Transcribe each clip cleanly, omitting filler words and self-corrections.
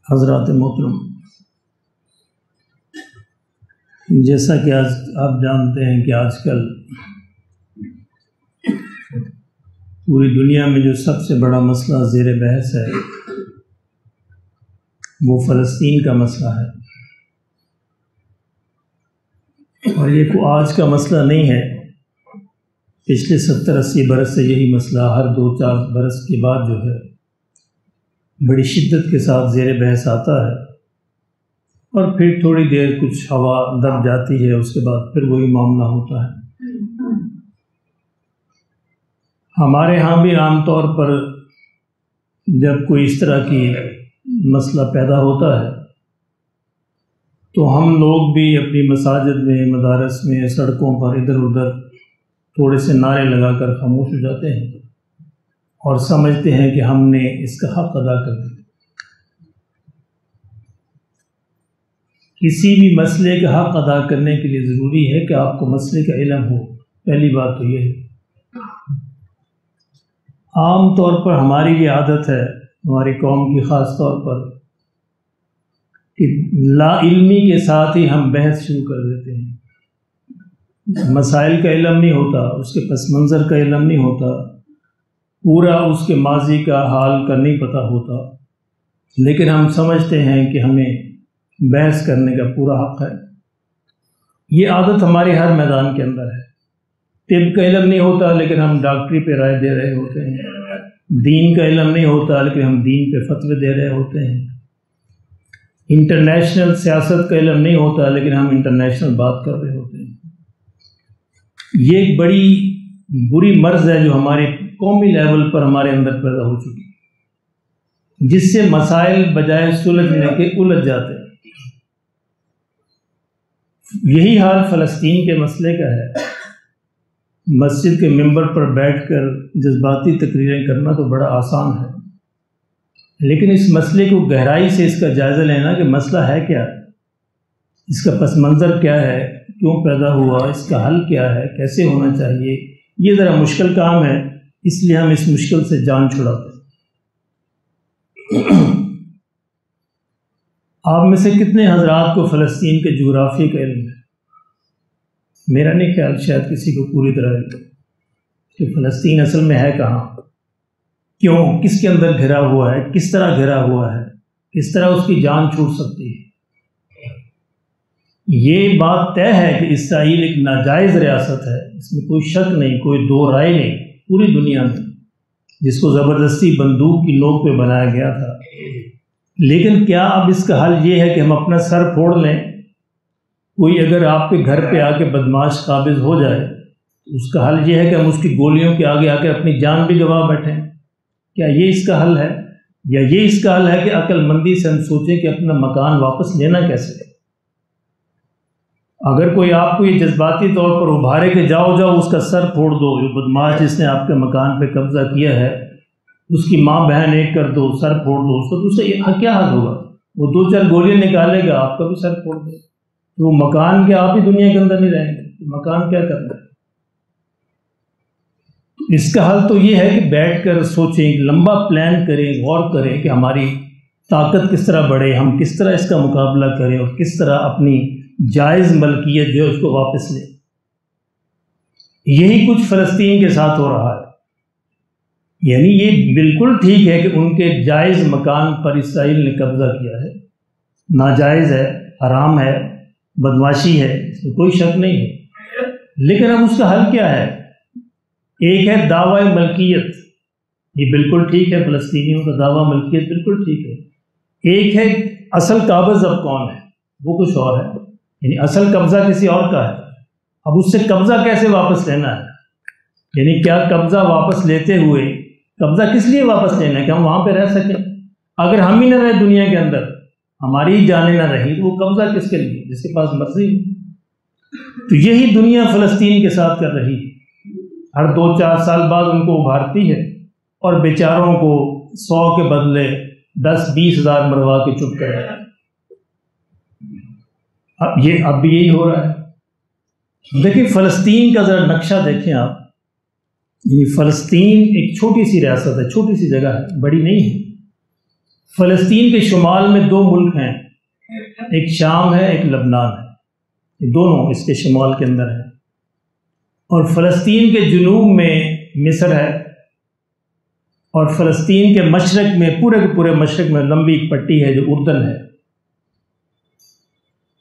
حضرات محترم، جیسا کہ آج آپ جانتے ہیں کہ آج کل پوری دنیا میں جو سب سے بڑا مسئلہ زیر بحث ہے وہ فلسطین کا مسئلہ ہے، اور یہ کوئی آج کا مسئلہ نہیں ہے۔ پچھلے 70-80 برس سے یہی مسئلہ ہر 2-4 برس کے بعد جو ہے بڑی شدت کے ساتھ زیر بحث آتا ہے، اور پھر تھوڑی دیر کچھ ہوا دب جاتی ہے، اس کے بعد پھر وہی معاملہ ہوتا ہے۔ ہمارے ہاں بھی عام طور پر جب کوئی اس طرح کی مسئلہ پیدا ہوتا ہے تو ہم لوگ بھی اپنی مساجد میں، مدارس میں، سڑکوں پر ادھر ادھر تھوڑے سے نعرے لگا کر خاموش ہو جاتے ہیں اور سمجھتے ہیں کہ ہم نے اس کا حق ادا کر دیا۔ کسی بھی مسئلے کا حق ادا کرنے کے لیے ضروری ہے کہ آپ کو مسئلے کا علم ہو۔ پہلی بات تو یہ ہے۔ عام طور پر ہماری یہ عادت ہے، ہماری قوم کی خاص طور پر، کہ لا علمی کے ساتھ ہی ہم بحث شروع کر دیتے ہیں۔ مسائل کا علم نہیں ہوتا، اس کے پس منظر کا علم نہیں ہوتا، پورا اس کے ماضی کا حال کا نہیں پتہ ہوتا، لیکن ہم سمجھتے ہیں کہ ہمیں بحث کرنے کا پورا حق ہے۔ یہ عادت ہمارے ہر میدان کے اندر ہے۔ طب کا علم نہیں ہوتا لیکن ہم ڈاکٹری پہ رائے دے رہے ہوتے ہیں، دین کا علم نہیں ہوتا لیکن ہم دین پہ فتوے دے رہے ہوتے ہیں، انٹرنیشنل سیاست کا علم نہیں ہوتا لیکن ہم انٹرنیشنل بات کر رہے ہوتے ہیں۔ یہ ایک بڑی بری مرض ہے جو ہمارے قومی لیول پر ہمارے اندر پیدا ہو چکی ہے، جس سے مسائل بجائے سلجھنے کے الجھ جاتے ہیں۔ یہی حال فلسطین کے مسئلے کا ہے۔ مسجد کے ممبر پر بیٹھ کر جذباتی تقریریں کرنا تو بڑا آسان ہے، لیکن اس مسئلے کو گہرائی سے اس کا جائزہ لینا کہ مسئلہ ہے کیا، اس کا پس منظر کیا ہے، کیوں پیدا ہوا، اس کا حل کیا ہے، کیسے ہونا چاہیے، یہ ذرا مشکل کام ہے، اس لیے ہم اس مشکل سے جان چھڑاتے ہیں۔ آپ میں سے کتنے حضرات کو فلسطین کے جغرافیے کا علم ہے؟ میرا نہیں خیال شاید کسی کو پوری طرح علم کہ فلسطین اصل میں ہے کہاں، کیوں، کس کے اندر گھرا ہوا ہے، کس طرح گھرا ہوا ہے، کس طرح اس کی جان چھوٹ سکتی ہے۔ یہ بات طے ہے کہ اسرائیل ایک ناجائز ریاست ہے، اس میں کوئی شک نہیں، کوئی دو رائے نہیں پوری دنیا میں، جس کو زبردستی بندوق کی نوک پہ بنایا گیا تھا۔ لیکن کیا اب اس کا حل یہ ہے کہ ہم اپنا سر پھوڑ لیں؟ کوئی اگر آپ کے گھر پہ آ کے بدماش قابض ہو جائے تو اس کا حل یہ ہے کہ ہم اس کی گولیوں کے آگے آ کے اپنی جان بھی گنوا بیٹھیں؟ کیا یہ اس کا حل ہے؟ یا یہ اس کا حل ہے کہ عقل مندی سے ہم سوچیں کہ اپنا مکان واپس لینا کیسے ہے؟ اگر کوئی آپ کو یہ جذباتی طور پر ابھارے کہ جاؤ اس کا سر پھوڑ دو، جو بدماش جس نے آپ کے مکان پہ قبضہ کیا ہے اس کی ماں بہن ایک کر دو، سر پھوڑ دو، تو اس سے کیا حل ہوگا؟ وہ 2-4 گولیاں نکالے گا، آپ کا بھی سر پھوڑ دے، تو وہ مکان کے آپ ہی دنیا کے اندر نہیں رہیں گے، مکان کیا کرنا ہے؟ اس کا حل تو یہ ہے کہ بیٹھ کر سوچیں، لمبا پلان کریں، غور کریں کہ ہماری طاقت کس طرح بڑھے، ہم کس طرح اس کا مقابلہ کریں اور کس طرح اپنی جائز ملکیت جو ہے اس کو واپس لیں۔ یہی کچھ فلسطین کے ساتھ ہو رہا ہے۔ یعنی یہ بالکل ٹھیک ہے کہ ان کے جائز مکان پر اسرائیل نے قبضہ کیا ہے، ناجائز ہے، حرام ہے، بدماشی ہے، اس میں کوئی شک نہیں ہے، لیکن اب اس کا حل کیا ہے؟ ایک ہے دعوی ملکیت، یہ بالکل ٹھیک ہے، فلسطینیوں کا دعوی ملکیت بالکل ٹھیک ہے۔ ایک ہے اصل قابض اب کون ہے، وہ کچھ اور ہے، یعنی اصل قبضہ کسی اور کا ہے، اب اس سے قبضہ کیسے واپس لینا ہے؟ یعنی کیا قبضہ واپس لیتے ہوئے، قبضہ کس لیے واپس لینا ہے؟ کہ ہم وہاں پہ رہ سکیں؟ اگر ہم ہی نہ رہے دنیا کے اندر، ہماری ہی جانیں نہ رہی، تو وہ قبضہ کس کے لیے؟ جس کے پاس مرضی۔ تو یہی دنیا فلسطین کے ساتھ کر رہی ہے، ہر 2-4 سال بعد ان کو ابھارتی ہے اور بیچاروں کو 100 کے بدلے 10-20 ہزار مروا کے چپ کر رہا ہے۔ اب بھی یہی ہو رہا ہے۔ دیکھیں فلسطین کا ذرا نقشہ دیکھیں آپ، یعنی فلسطین ایک چھوٹی سی ریاست ہے، چھوٹی سی جگہ ہے، بڑی نہیں ہے، فلسطین کے شمال میں دو ملک ہیں، ایک شام ہے ایک لبنان ہے، یہ دونوں اس کے شمال کے اندر ہیں، اور فلسطین کے جنوب میں مصر ہے، اور فلسطین کے مشرق میں پورے کے پورے مشرق میں لمبی ایک پٹی ہے جو اردن ہے،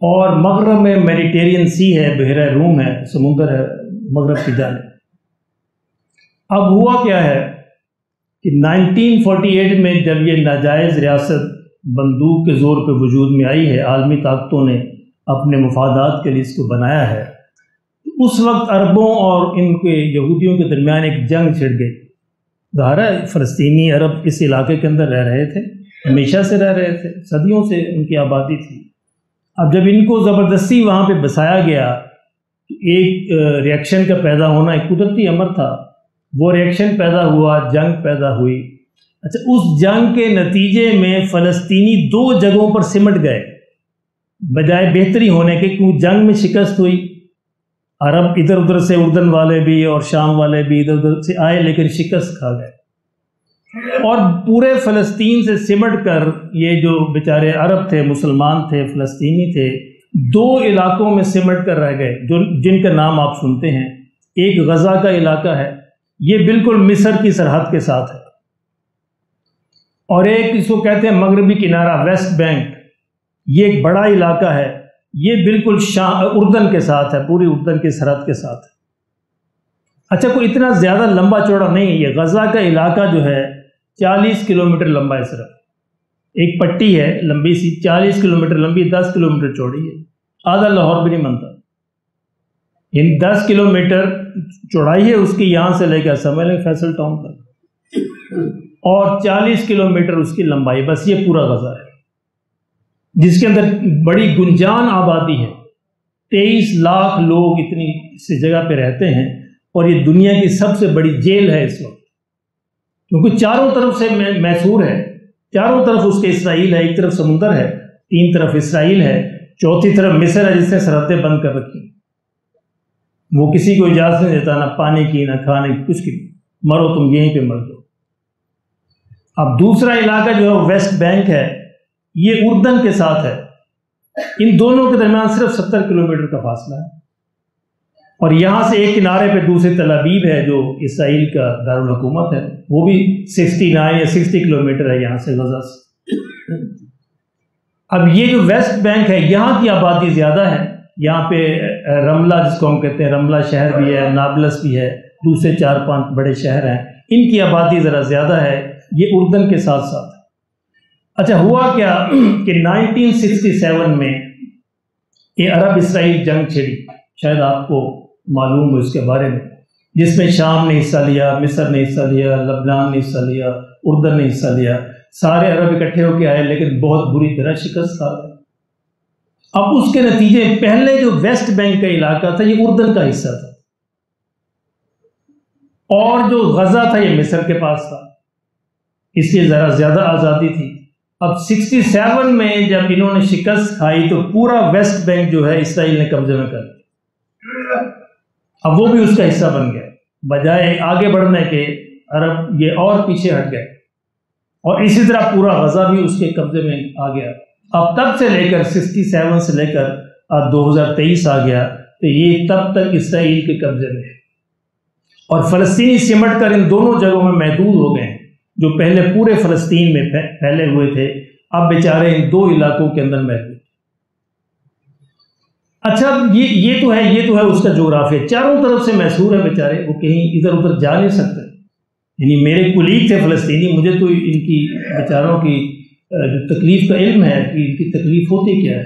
اور مغرب میں میڈیٹرین سی ہے، بحیرہ روم ہے، سمندر ہے مغرب کی جانب۔ اب ہوا کیا ہے کہ 1948 میں جب یہ ناجائز ریاست بندوق کے زور پہ وجود میں آئی ہے، عالمی طاقتوں نے اپنے مفادات کے لیے اس کو بنایا ہے، اس وقت عربوں اور ان کے یہودیوں کے درمیان ایک جنگ چھڑ گئی۔ ظاہر ہے فلسطینی عرب اس علاقے کے اندر رہ رہے تھے، ہمیشہ سے رہ رہے تھے، صدیوں سے ان کی آبادی تھی۔ اب جب ان کو زبردستی وہاں پہ بسایا گیا، ایک ریئیکشن کا پیدا ہونا ایک قدرتی امر تھا، وہ ریئیکشن پیدا ہوا، جنگ پیدا ہوئی۔ اچھا، اس جنگ کے نتیجے میں فلسطینی دو جگہوں پر سمٹ گئے بجائے بہتری ہونے کے، کیوں جنگ میں شکست ہوئی، عرب ادھر ادھر سے اردن والے بھی اور شام والے بھی ادھر ادھر سے آئے لیکن شکست کھا گئے، اور پورے فلسطین سے سمٹ کر یہ جو بیچارے عرب تھے، مسلمان تھے، فلسطینی تھے، دو علاقوں میں سمٹ کر رہ گئے جن کا نام آپ سنتے ہیں۔ ایک غزہ کا علاقہ ہے، یہ بالکل مصر کی سرحد کے ساتھ ہے، اور ایک اس کو کہتے ہیں مغربی کنارہ، ویسٹ بینک، یہ ایک بڑا علاقہ ہے، یہ بالکل اردن کے ساتھ ہے، پوری اردن کی سرحد کے ساتھ ہے۔ اچھا، کوئی اتنا زیادہ لمبا چوڑا نہیں ہے یہ غزہ کا علاقہ، جو ہے 40 کلومیٹر لمبا ہے، صرف ایک پٹی ہے لمبی سی، 40 کلومیٹر لمبی، 10 کلومیٹر چوڑی ہے، آدھا لاہور بھی نہیں بنتا، یعنی 10 کلومیٹر چوڑائی ہے اس کی، یہاں سے لے کر سمجھ لیں فیصل ٹاؤن تک، اور 40 کلومیٹر اس کی لمبائی، بس یہ پورا غزہ ہے جس کے اندر بڑی گنجان آبادی ہے، 23 لاکھ لوگ اتنی اس جگہ پہ رہتے ہیں، اور یہ دنیا کی سب سے بڑی جیل ہے اس وقت، کیونکہ چاروں طرف سے محصور ہے، چاروں طرف اس کے اسرائیل ہے، ایک طرف سمندر ہے، 3 طرف اسرائیل ہے، چوتھی طرف مصر ہے جس نے سرحدیں بند کر رکھی، وہ کسی کو اجازت نہیں دیتا، نہ پانی کی نہ کھانے کی، کچھ کی، مرو تم یہیں پہ مر دو۔ اب دوسرا علاقہ جو ہے ویسٹ بینک ہے، یہ اردن کے ساتھ ہے، ان دونوں کے درمیان صرف 70 کلومیٹر کا فاصلہ ہے، اور یہاں سے ایک کنارے پہ دوسری تل ابیب ہے جو اسرائیل کا دارالحکومت ہے، وہ بھی 69 یا 60 کلومیٹر ہے یہاں سے، غزہ سے۔ اب یہ جو ویسٹ بینک ہے، یہاں کی آبادی زیادہ ہے، یہاں پہ رملہ جس کو ہم کہتے ہیں، رملہ شہر بھی ہے، نابلس بھی ہے، دوسرے 4-5 بڑے شہر ہیں، ان کی آبادی ذرا زیادہ ہے، یہ اردن کے ساتھ ساتھ ہے۔ اچھا، ہوا کیا کہ 1967 میں یہ عرب اسرائیل جنگ چھڑی، شاید آپ کو معلوم ہو اس کے بارے میں، جس میں شام نے حصہ لیا، مصر نے حصہ لیا، لبنان نے حصہ لیا، اردن نے حصہ لیا، سارے عرب اکٹھے ہو کے آئے لیکن بہت بری طرح شکست کھا گئے۔ اب اس کے نتیجے پہلے جو ویسٹ بینک کا علاقہ تھا یہ اردن کا حصہ تھا، اور جو غزہ تھا یہ مصر کے پاس تھا، اس لیے ذرا زیادہ آزادی تھی۔ اب 67 میں جب انہوں نے شکست کھائی تو پورا ویسٹ بینک جو ہے اسرائیل نے قبضے میں کر لیا، اب وہ بھی اس کا حصہ بن گیا، بجائے آگے بڑھنے کے عرب یہ اور پیچھے ہٹ گئے، اور اسی طرح پورا غزہ بھی اس کے قبضے میں آ گیا۔ اب تب سے لے کر 67 سے لے کر 2023 آ گیا تو یہ تب تک اسرائیل کے قبضے میں ہے، اور فلسطینی سمٹ کر ان دونوں جگہوں میں محدود ہو گئے ہیں، جو پہلے پورے فلسطین میں پھیلے ہوئے تھے، اب بیچارے ان 2 علاقوں کے اندر محدود۔ اچھا، یہ تو ہے اس کا جغرافیہ، چاروں طرف سے محصور ہے بیچارے، وہ کہیں ادھر ادھر جا نہیں سکتے۔ یعنی میرے کولیگ تھے فلسطینی، مجھے تو ان کی بیچاروں کی جو تکلیف کا علم ہے کہ ان کی تکلیف ہوتی کیا ہے۔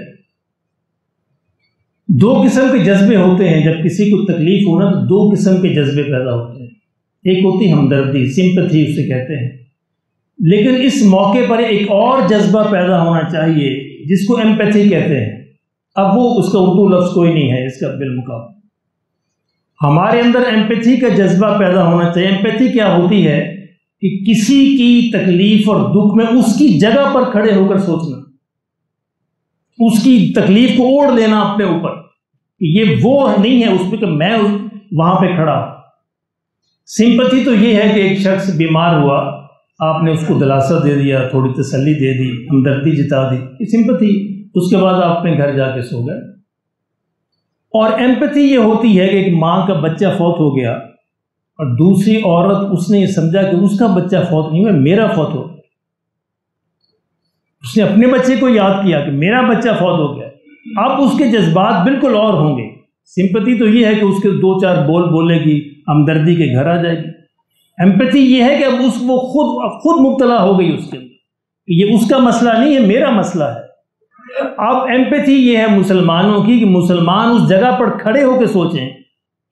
2 قسم کے جذبے ہوتے ہیں، جب کسی کو تکلیف ہونا تو 2 قسم کے جذبے پیدا ہوتے ہیں، ایک ہوتی ہمدردی، سمپتھی اسے کہتے ہیں، لیکن اس موقع پر ایک اور جذبہ پیدا ہونا چاہیے جس کو ایمپیتھی کہتے ہیں۔ اب وہ اس کا اردو لفظ کوئی نہیں ہے اس کا بالمقابل، ہمارے اندر ایمپیتھی کا جذبہ پیدا ہونا چاہیے۔ ایمپیتھی کیا ہوتی ہے کہ کسی کی تکلیف اور دکھ میں اس کی جگہ پر کھڑے ہو کر سوچنا، اس کی تکلیف کو اوڑھ لینا اپنے اوپر، یہ وہ نہیں ہے اس پہ کہ میں وہاں پہ کھڑا ہوں۔ سمپتھی تو یہ ہے کہ ایک شخص بیمار ہوا، آپ نے اس کو دلاسا دے دیا، تھوڑی تسلی دے دی، ہمدردی جتا دی، سمپتھی، اس کے بعد آپ اپنے گھر جا کے سو گئے۔ اور ایمپتھی یہ ہوتی ہے کہ ایک ماں کا بچہ فوت ہو گیا اور دوسری عورت، اس نے یہ سمجھا کہ اس کا بچہ فوت نہیں ہوا، میرا فوت ہو گیا، اس نے اپنے بچے کو یاد کیا کہ میرا بچہ فوت ہو گیا۔ اب اس کے جذبات بالکل اور ہوں گے۔ سمپتھی تو یہ ہے کہ اس کے 2-4 بول بولے گی، ہمدردی کے گھر آ جائے گی۔ ایمپتھی یہ ہے کہ اب وہ خود مبتلا ہو گئی اس کے اندر، یہ اس کا مسئلہ نہیں ہے، میرا مسئلہ ہے۔ اب ایمپتھی یہ ہے مسلمانوں کی کہ مسلمان اس جگہ پر کھڑے ہو کے سوچیں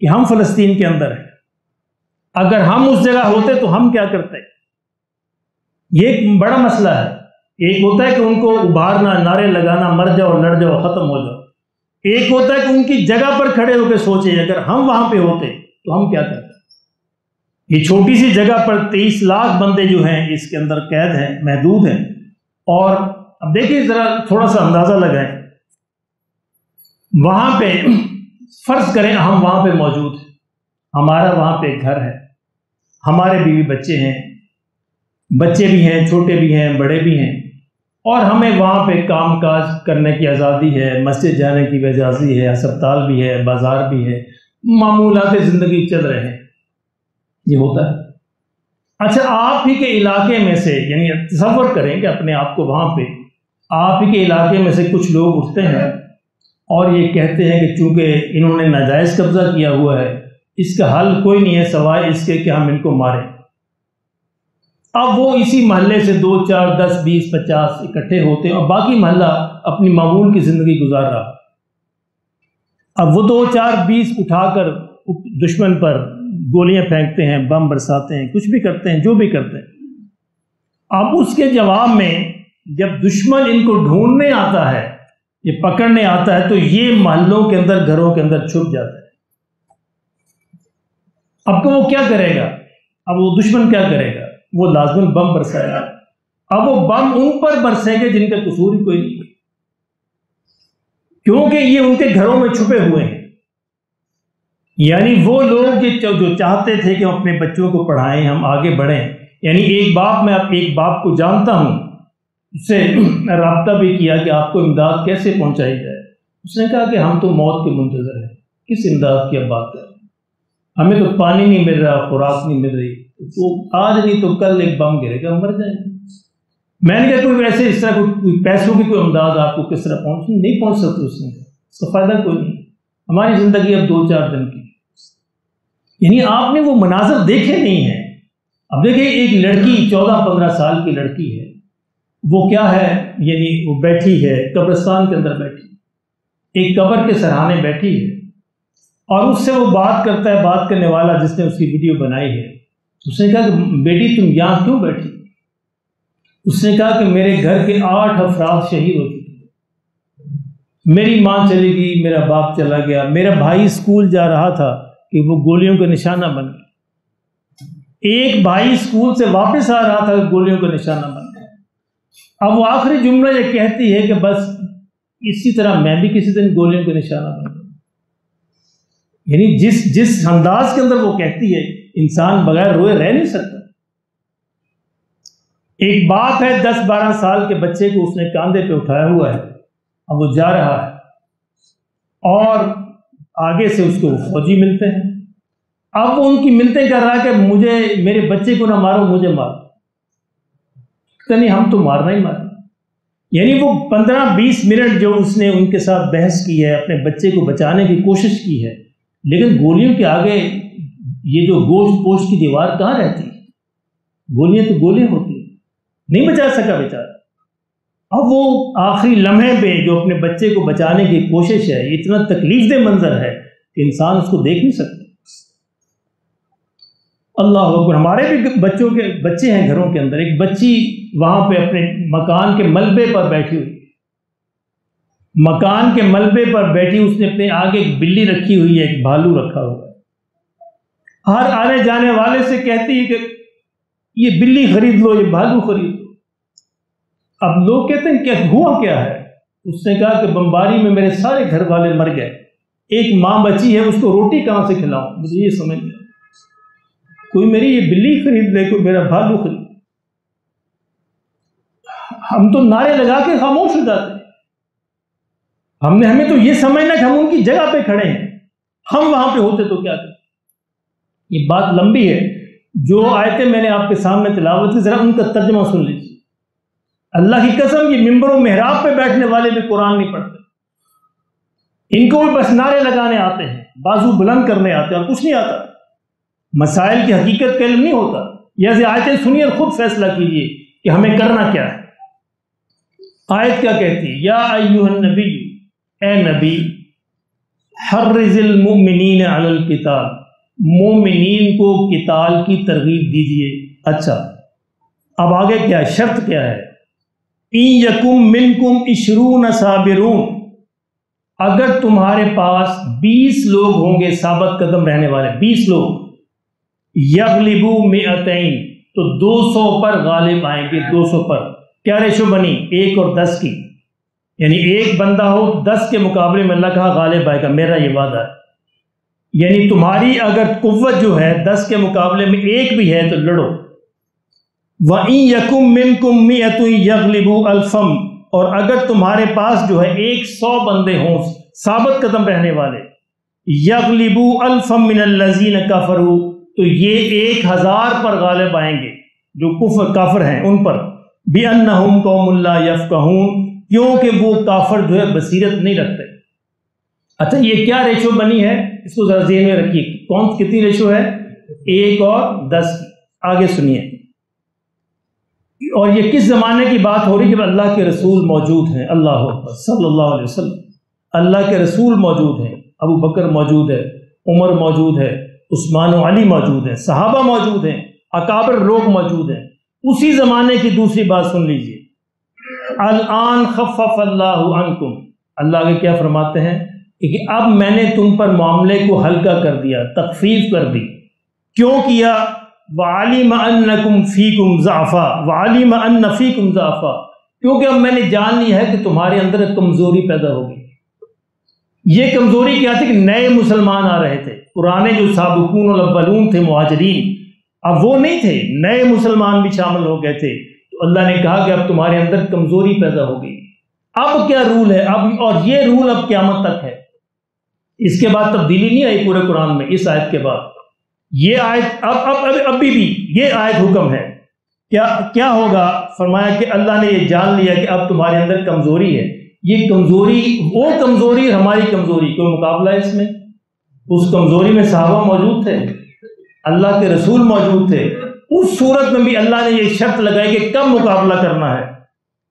کہ ہم فلسطین کے اندر ہیں، اگر ہم اس جگہ ہوتے تو ہم کیا کرتے۔ یہ ایک بڑا مسئلہ ہے۔ ایک ہوتا ہے کہ ان کو ابھارنا، نعرے لگانا، مر جاؤ، لڑ جاؤ، ختم ہو جاؤ۔ ایک ہوتا ہے کہ ان کی جگہ پر کھڑے ہو کے سوچیں اگر ہم وہاں پہ ہوتے تو ہم کیا کرتے۔ یہ چھوٹی سی جگہ پر 23 لاکھ بندے جو ہیں اس کے اندر قید ہیں، محدود ہیں۔ اور اب دیکھیے ذرا تھوڑا سا اندازہ لگائیں، وہاں پہ فرض کریں ہم وہاں پہ موجود ہیں، ہمارا وہاں پہ گھر ہے، ہمارے بیوی بچے ہیں، بچے بھی ہیں، چھوٹے بھی ہیں، بڑے بھی ہیں، اور ہمیں وہاں پہ کام کاج کرنے کی آزادی ہے، مسجد جانے کی بھی آزادی ہے، ہسپتال بھی ہے، بازار بھی ہے، معمولات زندگی چل رہے ہیں۔ یہ ہوتا ہے۔ اچھا، آپ ہی کے علاقے میں سے، یعنی تصور کریں کہ اپنے آپ کو وہاں پہ، آپ ہی کے علاقے میں سے کچھ لوگ اٹھتے ہیں اور یہ کہتے ہیں کہ چونکہ انہوں نے ناجائز قبضہ کیا ہوا ہے، اس کا حل کوئی نہیں ہے سوائے اس کے کہ ہم ان کو ماریں۔ اب وہ اسی محلے سے 2, 4, 10, 20, 50 اکٹھے ہوتے ہیں اور باقی محلہ اپنی معمول کی زندگی گزار رہا۔ اب وہ 2, 4, 20 اٹھا کر دشمن پر گولیاں پھینکتے ہیں، بم برساتے ہیں، کچھ بھی کرتے ہیں، جو بھی کرتے ہیں۔ اب اس کے جواب میں جب دشمن ان کو ڈھونڈنے آتا ہے، یہ پکڑنے آتا ہے، تو یہ محلوں کے اندر، گھروں کے اندر چھپ جاتا ہے۔ اب تو وہ کیا کرے گا؟ اب وہ دشمن کیا کرے گا؟ وہ لازماً بم برسائے گا۔ اب وہ بم ان پر برسیں گے جن کا قصور ہی کوئی نہیں، کیونکہ یہ ان کے گھروں میں چھپے ہوئے ہیں۔ یعنی وہ لوگ جو چاہتے تھے کہ ہم اپنے بچوں کو پڑھائیں، ہم آگے بڑھیں، یعنی میں ایک باپ کو جانتا ہوں، اس سے رابطہ بھی کیا کہ آپ کو امداد کیسے پہنچائی جائے۔ اس نے کہا کہ ہم تو موت کے منتظر ہیں، کس امداد کی اب بات کریں، ہمیں تو پانی نہیں مل رہا، خوراک نہیں مل رہی، تو آج نہیں تو کل ایک بم گرے گا، ہم مر جائیں گے۔ میں نے کہا کوئی ویسے اس طرح کوئی پیسوں کی کوئی امداد آپ کو کس طرح نہیں پہنچ سکتی۔ اس نے کہا اس کا فائدہ کوئی نہیں، ہماری زندگی اب 2-4 دن کی۔ یعنی آپ نے وہ مناظر دیکھے نہیں ہیں۔ اب دیکھیں ایک لڑکی 14-15 سال کی لڑکی ہے، وہ کیا ہے، یعنی وہ بیٹھی ہے قبرستان کے اندر، بیٹھی ایک قبر کے سرہانے بیٹھی ہے، اور اس سے وہ بات کرتا ہے، بات کرنے والا جس نے اس کی ویڈیو بنائی ہے، اس نے کہا کہ بیٹی تم یہاں کیوں بیٹھی؟ اس نے کہا کہ میرے گھر کے 8 افراد شہید ہو چکے، میری ماں چلی گئی، میرا باپ چلا گیا، میرا بھائی اسکول جا رہا تھا کہ وہ گولیوں کا نشانہ بن گیا، ایک بھائی اسکول سے واپس آ رہا تھا کہ گولیوں کا نشانہ بن گیا۔ اب وہ آخری جملہ یہ کہتی ہے کہ بس اسی طرح میں بھی کسی دن گولیوں کا نشانہ بن گیا۔ یعنی جس انداز کے اندر وہ کہتی ہے، انسان بغیر روئے رہ نہیں سکتا۔ ایک باپ ہے 10-12 سال کے بچے کو اس نے کاندھے پہ اٹھایا ہوا ہے، اب وہ جا رہا ہے اور آگے سے اس کو فوجی ملتے ہیں، اب وہ ان کی منتیں کر رہا ہے کہ مجھے، میرے بچے کو نہ مارو، مجھے مارو۔ نہیں، ہم تو مارنا ہی مارنا۔ یعنی وہ 15-20 منٹ جو اس نے ان کے ساتھ بحث کی ہے، اپنے بچے کو بچانے کی کوشش کی ہے، لیکن گولیوں کے آگے یہ جو گوشت پوشت کی دیوار کہاں رہتی ہے؟ گولیاں تو گولیاں ہوتی ہیں، نہیں بچا سکا بیچارہ۔ اب وہ آخری لمحے پہ جو اپنے بچے کو بچانے کی کوشش ہے، یہ اتنا تکلیف دہ منظر ہے کہ انسان اس کو دیکھ نہیں سکتا۔ اللہ اکبر۔ ہمارے بھی بچوں کے بچے ہیں گھروں کے اندر، ایک بچی وہاں پہ اپنے مکان کے ملبے پر بیٹھی ہوئی، مکان کے ملبے پر بیٹھی، اس نے اپنے آگے ایک بلی رکھی ہوئی ہے، ایک بھالو رکھا ہوا ہے، ہر آنے جانے والے سے کہتی ہے کہ یہ بلی خرید لو، یہ بھالو خرید لو۔ اب لوگ کہتے ہیں کہ ہوا کیا ہے؟ اس نے کہا کہ بمباری میں میرے سارے گھر والے مر گئے، ایک ماں بچی ہے، اس کو روٹی کہاں سے کھلاؤں؟ مجھے یہ سمجھ نہیں، کوئی میری یہ بلی خرید لے، کوئی میرا بھالو خرید۔ ہم تو نعرے لگا کے خاموش ہو جاتے ہیں. ہمیں تو یہ سمجھنا کہ ہم ان کی جگہ پہ کھڑے ہیں، ہم وہاں پہ ہوتے تو کیا کرتے. یہ بات لمبی ہے. جو آیتیں میں نے آپ کے سامنے تلاوت کی، ذرا ان کا ترجمہ سن لیجیے. اللہ کی قسم یہ ممبر و محراب پہ بیٹھنے والے بھی قرآن نہیں پڑھتے. ان کو بھی بس نعرے لگانے آتے ہیں، بازو بلند کرنے آتے ہیں، اور کچھ نہیں آتا. مسائل کی حقیقت کا علم نہیں ہوتا. یہ آیتیں سنیے اور خود فیصلہ کیجیے کہ ہمیں کرنا کیا ہے. آیت کیا کہتی ہے؟ یا ایھا النبی، اے نبی، حرض المؤمنین علی القتال، مومنین کو قتال کی ترغیب دیجیے. اچھا اب آگے کیا ہے؟ شرط کیا ہے؟ ان یکم منکم 20 صابرون، اگر تمہارے پاس 20 لوگ ہوں گے ثابت قدم رہنے والے، 20 لوگ، یغلبوا 200، تو 200 پر غالب آئیں گے. 200 پر کیا ریشو بنی؟ 1 اور 10 کی. یعنی ایک بندہ ہو 10 کے مقابلے میں، اللہ کہا غالب آئے گا، میرا یہ وعدہ ہے. یعنی تمہاری اگر قوت جو ہے 10 کے مقابلے میں 1 بھی ہے تو لڑو. وَإِن يَكُن مِّنكُم 100 يَغْلِبُوا أَلْفًا، اور اگر تمہارے پاس جو ہے 100 بندے ہوں ثابت قدم رہنے والے، يَغْلِبُوا أَلْفًا مِّنَ الَّذِينَ كَفَرُوا، تو یہ 1000 پر غالب آئیں گے جو کافر ہیں ان پر. بِأَنَّهُمْ قَوْمٌ لَا يَفْقَهُونَ، کیونکہ وہ کافر جو ہے بصیرت نہیں رکھتے. اچھا یہ کیا ریشو بنی ہے؟ اس کو ذرا ذہن میں رکھیے. کتنی ریشو ہے؟ 1 اور 10 کی. آگے سنیے. اور یہ کس زمانے کی بات ہو رہی ہے؟ جب اللہ کے رسول موجود ہیں. اللہ اکبر، صلی اللہ علیہ وسلم. اللہ کے رسول موجود ہیں، ابو بکر موجود ہے، عمر موجود ہے، عثمان و علی موجود ہیں، صحابہ موجود ہیں، اکابر لوگ موجود ہیں. اسی زمانے کی دوسری بات سن لیجئے. الان خفف اللہ عنکم، اللہ کے کیا فرماتے ہیں کہ اب میں نے تم پر معاملے کو ہلکا کر دیا، تخفیف کر دی. کیوں کیا؟ وَعَلِمَ أَنَّكُمْ فِيكُمْ ضَعْفًا وَعَلِمَ أَنَّ فِيكُمْ ضَعْفًا، کیونکہ اب میں نے جان لیا ہے کہ تمہارے اندر ایک کمزوری پیدا ہوگی. یہ کمزوری کیا تھی؟ کہ نئے مسلمان آ رہے تھے. پرانے جو سابقون الاولون تھے مہاجرین، اب وہ نہیں تھے، نئے مسلمان بھی شامل ہو گئے تھے. تو اللہ نے کہا کہ اب تمہارے اندر کمزوری پیدا ہو گئی. اب کیا رول ہے؟ اب اور یہ رول اب قیامت تک ہے. اس کے بعد تبدیلی نہیں آئی پورے قرآن میں. اس آیت کے بعد یہ آیت ابھی بھی یہ آیت حکم ہے. کیا ہوگا؟ فرمایا کہ اللہ نے یہ جان لیا کہ اب تمہارے اندر کمزوری ہے. یہ کمزوری، وہ کمزوری ہماری کمزوری، کوئی مقابلہ ہے اس میں؟ اس کمزوری میں صحابہ موجود تھے، اللہ کے رسول موجود تھے. اس صورت میں بھی اللہ نے یہ شرط لگائی کہ کب مقابلہ کرنا ہے.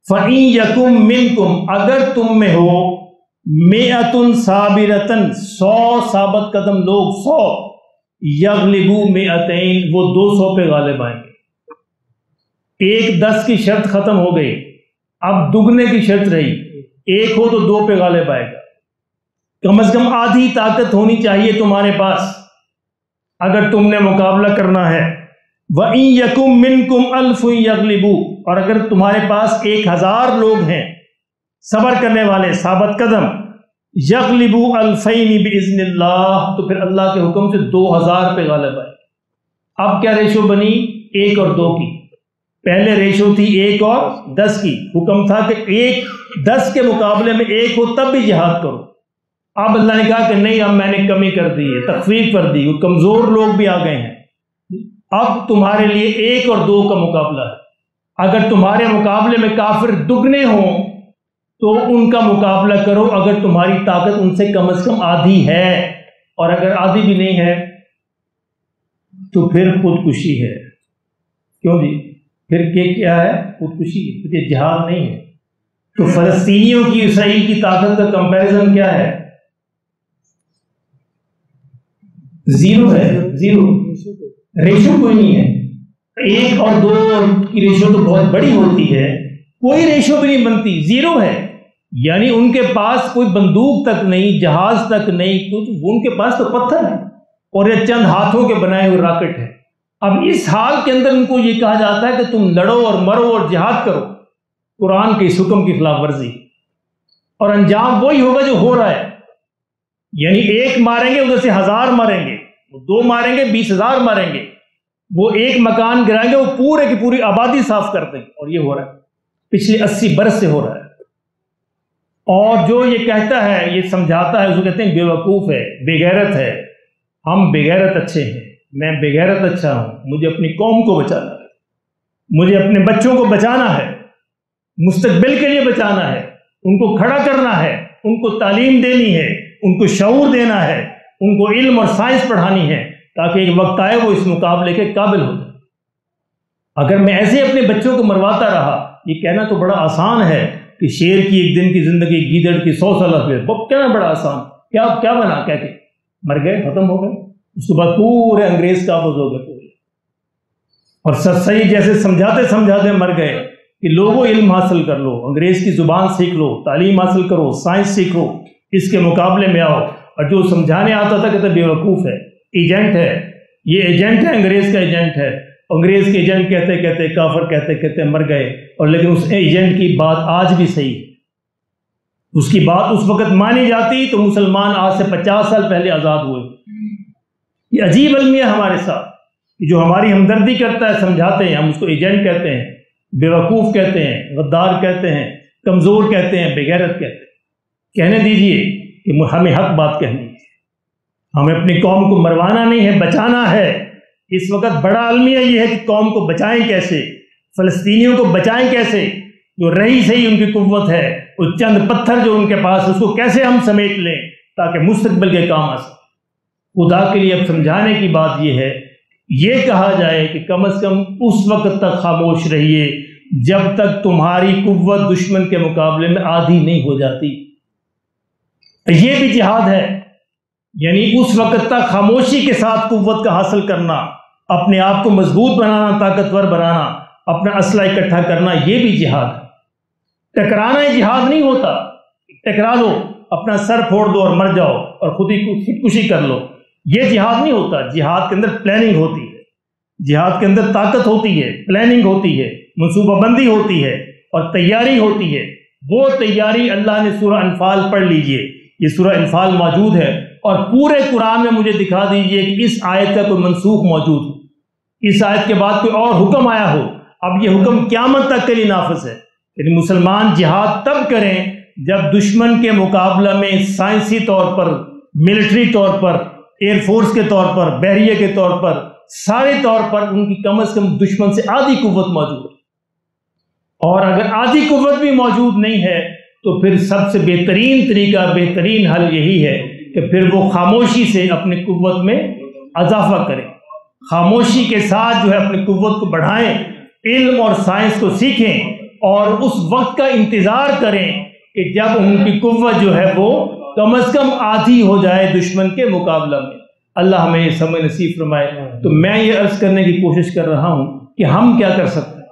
فَإِن يَكُن مِّنكُمْ، اگر تم میں ہو 100 صابرۃ، 100 ثابت قدم لوگ، 100، یغلبوا 200، وہ 200 پہ غالب آئیں گے. 1 10 کی شرط ختم ہو گئی، اب دگنے کی شرط رہی. 1 ہو تو 2 پہ غالب آئے گا. کم از کم آدھی طاقت ہونی چاہیے تمہارے پاس اگر تم نے مقابلہ کرنا ہے. وَإِن يَكُن مِّنكُمْ 1000 يَغْلِبُوا، اور اگر تمہارے پاس 1000 لوگ ہیں صبر کرنے والے ثابت قدم، يَغْلِبُوا 2000 بِإِذْنِ اللَّهِ، تو پھر اللہ کے حکم سے 2000 پہ غالب آئے. اب کیا ریشو بنی؟ 1 اور 2 کی. پہلے ریشو تھی 1 اور 10 کی. حکم تھا کہ 1 10 کے مقابلے میں 1 ہو تب بھی جہاد کرو. اب اللہ نے کہا کہ نہیں، اب میں نے کمی کر دی ہے، تخفیف کر دی، وہ کمزور لوگ بھی آ گئے ہیں. اب تمہارے لیے 1 اور 2 کا مقابلہ ہے. اگر تمہارے مقابلے میں کافر دگنے ہوں تو ان کا مقابلہ کرو اگر تمہاری طاقت ان سے کم از کم آدھی ہے، اور اگر آدھی بھی نہیں ہے تو پھر خودکشی ہے. کیوں جی؟ پھر کیا ہے؟ خودکشی ہے، پھر یہ جہاد نہیں ہے. تو فلسطینیوں کی اسرائیل کی طاقت کا کمپیریزن کیا ہے؟ 0 ہے. 0 ریشو کوئی نہیں ہے. 1 اور 2 کی ریشو تو بہت بڑی ہوتی ہے، کوئی ریشو بھی نہیں بنتی. 0 ہے. یعنی ان کے پاس کوئی بندوق تک نہیں، جہاز تک نہیں، ان کے پاس تو پتھر ہے اور یہ چند ہاتھوں کے بنائے ہوئے راکٹ ہے. اب اس حال کے اندر ان کو یہ کہا جاتا ہے کہ تم لڑو اور مرو اور جہاد کرو، قرآن کے اس حکم کی خلاف ورزی، اور انجام وہی ہوگا جو ہو رہا ہے. یعنی 1 ماریں گے ادھر سے 1000 ماریں گے، وہ 2 ماریں گے 20,000 ماریں گے، وہ 1 مکان گرائیں گے وہ پورے کی پوری آبادی صاف کر دیں گے. اور یہ ہو رہا ہے. پچھلے 80 برس سے ہو رہا ہے۔ اور جو یہ کہتا ہے، یہ سمجھاتا ہے، اس کو کہتے ہیں بے وقوف ہے، بے غیرت ہے۔ ہم بے غیرت اچھے ہیں، میں بے غیرت اچھا ہوں، مجھے اپنی قوم کو بچانا ہے، مجھے اپنے بچوں کو بچانا ہے، مستقبل کے لیے بچانا ہے، ان کو کھڑا کرنا ہے، ان کو تعلیم دینی ہے، ان کو شعور دینا ہے، ان کو علم اور سائنس پڑھانی ہے، تاکہ ایک وقت آئے وہ اس مقابلے کے قابل ہو جائے۔ اگر میں ایسے اپنے بچوں کو مرواتا رہا، یہ کہنا تو بڑا آسان ہے کہ شیر کی ایک دن کی زندگی گیدڑ کی 100 سالہ پھر، وہ کہنا بڑا آسان، کیا بنا کہہ کے مر گئے، ختم ہو گئے، اس کے بعد پورے انگریز قابض ہو گئے پورے، اور صحیح جیسے سمجھاتے سمجھاتے مر گئے کہ لوگوں علم حاصل کر لو، انگریز کی زبان سیکھ لو، تعلیم حاصل کرو، سائنس سیکھو، اس کے مقابلے میں آؤ۔ اور جو سمجھانے آتا تھا کہتا بے وقوف ہے، ایجنٹ ہے، یہ ایجنٹ ہے، انگریز کا ایجنٹ ہے، انگریز کے ایجنٹ کہتے کہتے کافر کہتے کہتے مر گئے، اور لیکن اس ایجنٹ کی بات آج بھی صحیح ہے، اس کی بات اس وقت مانی جاتی تو مسلمان آج سے 50 سال پہلے آزاد ہوئے۔ یہ عجیب المیہ ہے ہمارے ساتھ، جو ہماری ہمدردی کرتا ہے، سمجھاتے ہیں، ہم اس کو ایجنٹ کہتے ہیں، بے وقوف کہتے ہیں، غدار کہتے ہیں، کمزور کہتے ہیں، بے غیرت کہتے ہیں۔ کہنے دیجئے کہ ہمیں حق بات کہنی ہے، ہمیں اپنی قوم کو مروانا نہیں ہے، بچانا ہے۔ اس وقت بڑا المیہ یہ ہے کہ قوم کو بچائیں کیسے، فلسطینیوں کو بچائیں کیسے، جو رہی سہی ان کی قوت ہے، وہ چند پتھر جو ان کے پاس، اس کو کیسے ہم سمیٹ لیں تاکہ مستقبل کے کام آ سکے۔ خدا کے لیے اب سمجھانے کی بات یہ ہے، یہ کہا جائے کہ کم از کم اس وقت تک خاموش رہیے جب تک تمہاری قوت دشمن کے مقابلے میں آدھی نہیں ہو جاتی۔ یہ بھی جہاد ہے، یعنی اس وقت تک خاموشی کے ساتھ قوت کا حاصل کرنا، اپنے آپ کو مضبوط بنانا، طاقتور بنانا، اپنا اسلحہ اکٹھا کرنا، یہ بھی جہاد ہے۔ ٹکرانا جہاد نہیں ہوتا، ٹکرا لو، اپنا سر پھوڑ دو اور مر جاؤ اور خودکشی کر لو، یہ جہاد نہیں ہوتا۔ جہاد کے اندر پلاننگ ہوتی ہے، جہاد کے اندر طاقت ہوتی ہے، پلاننگ ہوتی ہے، منصوبہ بندی ہوتی ہے اور تیاری ہوتی ہے۔ وہ تیاری اللہ نے سورہ انفال پڑھ لیجئے، یہ سورہ انفال موجود ہے، اور پورے قرآن میں مجھے دکھا دیجئے کہ اس آیت کا کوئی منسوخ موجود ہو، اس آیت کے بعد کوئی اور حکم آیا ہو۔ اب یہ حکم قیامت تک کے لیے نافذ ہے، یعنی مسلمان جہاد تب کریں جب دشمن کے مقابلہ میں سائنسی طور پر، ملٹری طور پر، ایئر فورس کے طور پر، بحریے کے طور پر، سارے طور پر ان کی کم از کم دشمن سے آدھی قوت موجود ہے۔ اور اگر آدھی قوت بھی موجود نہیں ہے تو پھر سب سے بہترین طریقہ، بہترین حل یہی ہے کہ پھر وہ خاموشی سے اپنی قوت میں اضافہ کریں، خاموشی کے ساتھ جو ہے اپنی قوت کو بڑھائیں، علم اور سائنس کو سیکھیں، اور اس وقت کا انتظار کریں کہ جب ان کی قوت جو ہے وہ کم از کم آدھی ہو جائے دشمن کے مقابلہ میں۔ اللہ ہمیں یہ سمجھ نصیب فرمائے۔ تو میں یہ عرض کرنے کی کوشش کر رہا ہوں کہ ہم کیا کر سکتے ہیں؟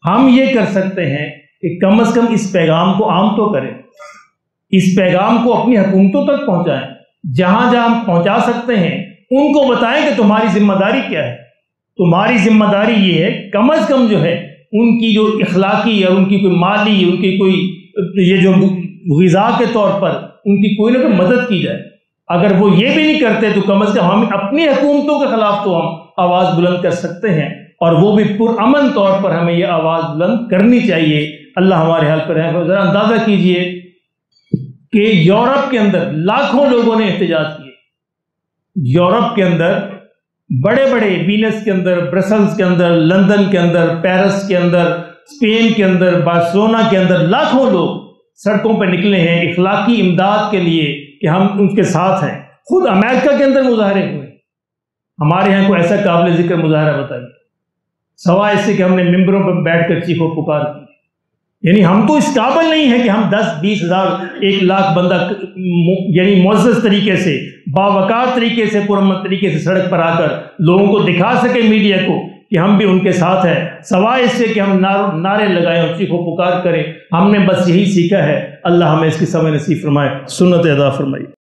ہم یہ کر سکتے ہیں کہ کم از کم اس پیغام کو عام تو کریں، اس پیغام کو اپنی حکومتوں تک پہنچائیں، جہاں جہاں ہم پہنچا سکتے ہیں ان کو بتائیں کہ تمہاری ذمہ داری کیا ہے۔ تمہاری ذمہ داری یہ ہے کم از کم جو ہے ان کی جو اخلاقی اور ان کی کوئی مالی، ان کی کوئی یہ جو غذا کے طور پر ان کی کوئی نہ کوئی مدد کی جائے۔ اگر وہ یہ بھی نہیں کرتے تو کم از کم ہم اپنی حکومتوں کے خلاف تو ہم آواز بلند کر سکتے ہیں، اور وہ بھی پرامن طور پر ہمیں یہ آواز بلند کرنی چاہیے۔ اللہ ہمارے حال پر ہے۔ ذرا اندازہ کیجئے کہ یورپ کے اندر لاکھوں لوگوں نے احتجاج کیے، یورپ کے اندر بڑے بڑے، وینس کے اندر، برسلز کے اندر، لندن کے اندر، پیرس کے اندر، اسپین کے اندر، بارسلونا کے اندر لاکھوں لوگ سڑکوں پہ نکلے ہیں اخلاقی امداد کے لیے کہ ہم ان کے ساتھ ہیں۔ خود امریکہ کے اندر مظاہرے ہوئے، ہمارے ہاں کوئی ایسا قابل ذکر مظاہرہ بتائیے سوائے اس سے کہ ہم نے ممبروں پر بیٹھ کر چیخ و پکار کی۔ یعنی ہم تو اس قابل نہیں ہیں کہ ہم 10-20 ہزار 1 لاکھ بندہ یعنی معزز طریقے سے، باوقار طریقے سے، پرامن طریقے سے سڑک پر آ کر لوگوں کو دکھا سکے، میڈیا کو، کہ ہم بھی ان کے ساتھ ہیں، سوائے اس سے کہ ہم نعرے لگائیں اور چیخ و پکار کریں۔ ہم نے بس یہی سیکھا ہے۔ اللہ ہمیں اس کی سمجھ نصیب فرمائے، سنت ادا فرمائے۔